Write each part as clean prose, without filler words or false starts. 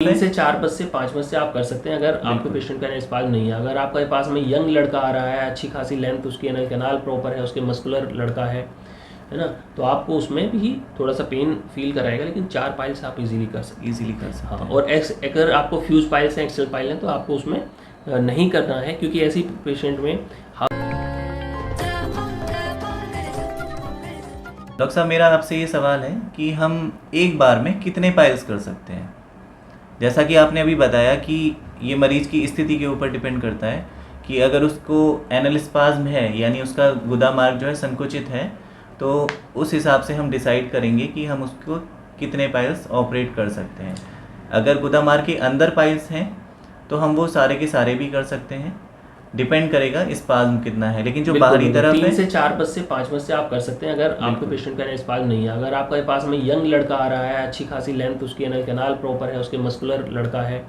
3 से 4 बज से 5 बज से आप कर सकते हैं अगर आपके पेशेंट का एनल स्पाज्म नहीं है। अगर आपके पास में यंग लड़का आ रहा है, अच्छी खासी लेंथ उसकी एनल कैनाल प्रॉपर है, उसके मस्कुलर लड़का है ना, तो आपको उसमें भी थोड़ा सा पेन फील कराएगा, लेकिन 4 पाइल्स आप इजीली कर सकते हैं। हाँ, और अगर आपको फ्यूज पाइल्स हैं, एक्सेल पाइल हैं, तो आपको उसमें नहीं करना है, क्योंकि ऐसी पेशेंट में डॉक्टर साहब मेरा आपसे ये सवाल है कि हम एक बार में कितने पाइल्स कर सकते हैं? जैसा कि आपने अभी बताया कि ये मरीज की स्थिति के ऊपर डिपेंड करता है कि अगर उसको एनल स्पाज्म है यानी उसका गुदा मार्ग जो है संकुचित है, तो उस हिसाब से हम डिसाइड करेंगे कि हम उसको कितने पाइल्स ऑपरेट कर सकते हैं। अगर गुदा मार्ग के अंदर पाइल्स हैं तो हम वो सारे के सारे भी कर सकते हैं, डिपेंड करेगा स्पाज्म कितना है। लेकिन जो बाहरी तरफ 3 है से 4 बज से 5 बज से आप कर सकते हैं अगर आपके पेशेंट का एनल स्पाज्म नहीं है। अगर आपके पास में यंग लड़का आ रहा है, अच्छी खासी लेंथ उसकी एनल कैनाल प्रॉपर है, उसके मस्कुलर लड़का है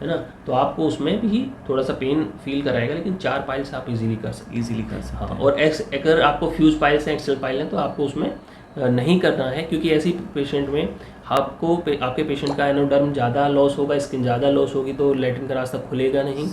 ना, तो आपको उसमें भी थोड़ा सा पेन फील कराएगा, लेकिन 4 पाइल्स आप इजीली कर सकते हैं। हाँ, और अगर आपको फ्यूज पाइल्स हैं, एक्सेल पाइल हैं, तो आपको उसमें नहीं करना है, क्योंकि ऐसी पेशेंट में आपके पेशेंट का एनोडर्म ज़्यादा लॉस होगा, स्किन ज़्यादा लॉस होगी, तो लैट्रिन का रास्ता खुलेगा नहीं।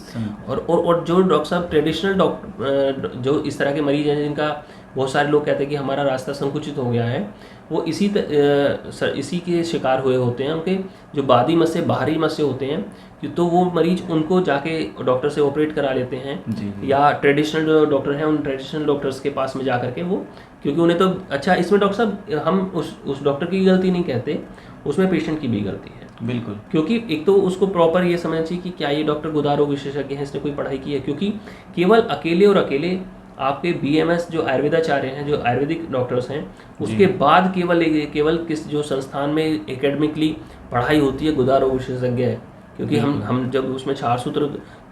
और जो डॉक्टर साहब ट्रेडिशनल डॉक्टर जो इस तरह के मरीज हैं जिनका बहुत सारे लोग कहते हैं कि हमारा रास्ता संकुचित हो गया है, वो इसी के शिकार हुए होते हैं। उनके जो बादी मस्से बाहरी मस्से होते हैं, तो वो मरीज उनको जाके डॉक्टर से ऑपरेट करा लेते हैं, या ट्रेडिशनल जो डॉक्टर हैं उन ट्रेडिशनल डॉक्टर्स के पास में जा करके वो, क्योंकि उन्हें तो अच्छा, इसमें डॉक्टर साहब हम उस डॉक्टर की गलती नहीं कहते, उसमें पेशेंट की भी गलती है। बिल्कुल, क्योंकि एक तो उसको प्रॉपर ये समझना चाहिए कि क्या ये डॉक्टर गुदा रोग विशेषज्ञ है, इसने कोई पढ़ाई की है, क्योंकि केवल अकेले और अकेले आपके BMS जो आयुर्वेदाचार्य हैं, जो आयुर्वेदिक डॉक्टर्स हैं, उसके बाद केवल किस जो संस्थान में एकेडमिकली पढ़ाई होती है गुदा रोग विशेषज्ञ है। क्योंकि हम जब उसमें 4 सूत्र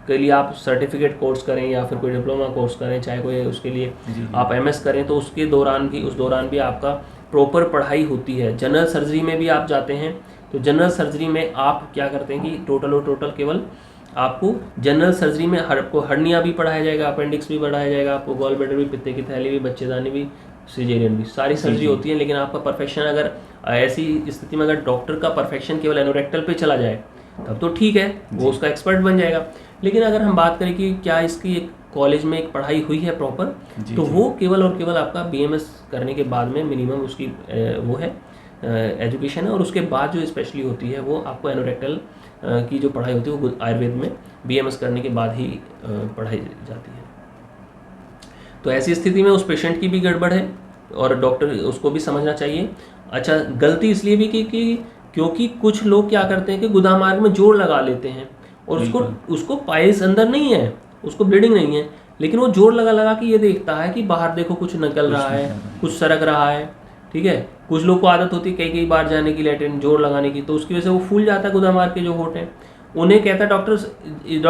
के लिए आप सर्टिफिकेट कोर्स करें या फिर कोई डिप्लोमा कोर्स करें, चाहे कोई उसके लिए आप MS करें, तो उस दौरान भी आपका प्रॉपर पढ़ाई होती है। जनरल सर्जरी में भी आप जाते हैं, तो जनरल सर्जरी में आप क्या करते हैं कि टोटल केवल आपको जनरल सर्जरी में आपको हर्निया भी पढ़ाया जाएगा, अपेंडिक्स भी पढ़ाया जाएगा, आपको गॉल ब्लैडर भी, पित्ते की थैली भी, बच्चेदानी भी, सिजेरियन भी, सारी सर्जरी होती है। लेकिन आपका परफेक्शन, अगर ऐसी स्थिति में अगर डॉक्टर का परफेक्शन केवल एनोरेक्टल पे चला जाए तब तो ठीक है, वो उसका एक्सपर्ट बन जाएगा। लेकिन अगर हम बात करें कि क्या इसकी एक कॉलेज में एक पढ़ाई हुई है प्रॉपर, तो वो केवल और केवल आपका BMS करने के बाद में मिनिमम उसकी वो है एजुकेशन है, और उसके बाद जो स्पेशली होती है वो आपको एनोरेक्टल की जो पढ़ाई होती है वो आयुर्वेद में BMS करने के बाद ही पढ़ाई जाती है। तो ऐसी स्थिति में उस पेशेंट की भी गड़बड़ है और डॉक्टर उसको भी समझना चाहिए। अच्छा, गलती इसलिए भी क्योंकि कुछ लोग क्या करते हैं कि गुदा मार्ग में जोड़ लगा लेते हैं, और उसको पाइल्स अंदर नहीं है, उसको ब्लीडिंग नहीं है, लेकिन वो जोड़ लगा कि ये देखता है कि बाहर देखो कुछ निकल रहा है, कुछ सरक रहा है, ठीक है। कुछ लोग को आदत होती है कई बार जाने की, लैट्रिन जोड़ लगाने की, तो उसकी वजह से वो फूल जाता है गुदा मार्ग के जो होठ हैं। उन्हें कहता है डॉक्टर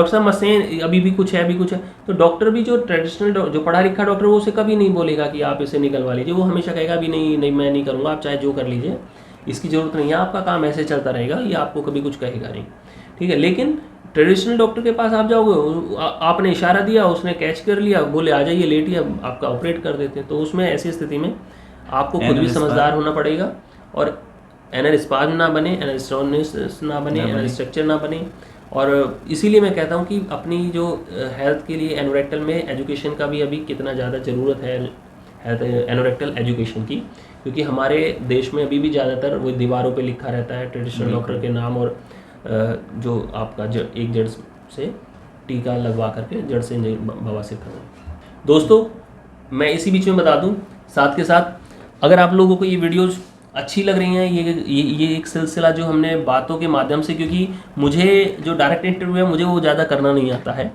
साहब मसें अभी भी कुछ है, तो डॉक्टर भी जो ट्रेडिशनल जो पढ़ा लिखा डॉक्टर, वो उसे कभी नहीं बोलेगा कि आप इसे निकलवा लीजिए। वो हमेशा कहेगा भी नहीं मैं नहीं करूँगा, आप चाहे जो कर लीजिए, इसकी ज़रूरत नहीं है, आपका काम ऐसे चलता रहेगा, ये आपको कभी कुछ कहेगा नहीं, ठीक है। लेकिन ट्रेडिशनल डॉक्टर के पास आप जाओगे, आपने इशारा दिया, उसने कैच कर लिया, बोले आ जाइए लेटिए, आपका ऑपरेट कर देते हैं। तो उसमें ऐसी स्थिति में आपको खुद भी समझदार होना पड़ेगा, और एनल स्पाज्म ना बने, एनल स्टोनिस ना बने, एनल स्ट्रक्चर ना बने। और इसीलिए मैं कहता हूँ कि अपनी जो हेल्थ के लिए एनोरेक्टल में एजुकेशन का भी अभी कितना ज़्यादा ज़रूरत है, हेल्थ एनोरेक्टल एजुकेशन की, क्योंकि हमारे देश में अभी भी ज़्यादातर वो दीवारों पे लिखा रहता है ट्रेडिशनल डॉक्टर के नाम, और जो आपका एक जड़ से टीका लगवा करके जड़ से बवासीर करना। दोस्तों, मैं इसी बीच में बता दूं साथ के साथ, अगर आप लोगों को ये वीडियोस अच्छी लग रही हैं, ये एक सिलसिला जो हमने बातों के माध्यम से, क्योंकि मुझे जो डायरेक्ट इंटरव्यू है मुझे वो ज़्यादा करना नहीं आता है,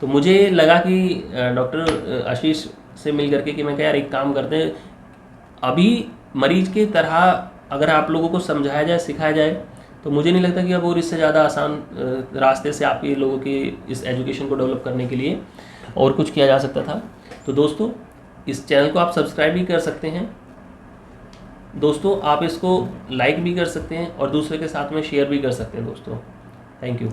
तो मुझे लगा कि डॉक्टर आशीष से मिल करके कि मैं क्या यार एक काम करते हैं, अभी मरीज की तरह अगर आप लोगों को समझाया जाए, सिखाया जाए, तो मुझे नहीं लगता कि अब और इससे ज़्यादा आसान रास्ते से आपके लोगों की इस एजुकेशन को डेवलप करने के लिए और कुछ किया जा सकता था। तो दोस्तों, इस चैनल को आप सब्सक्राइब भी कर सकते हैं दोस्तों, आप इसको लाइक भी कर सकते हैं और दूसरे के साथ में शेयर भी कर सकते हैं दोस्तों। Thank you.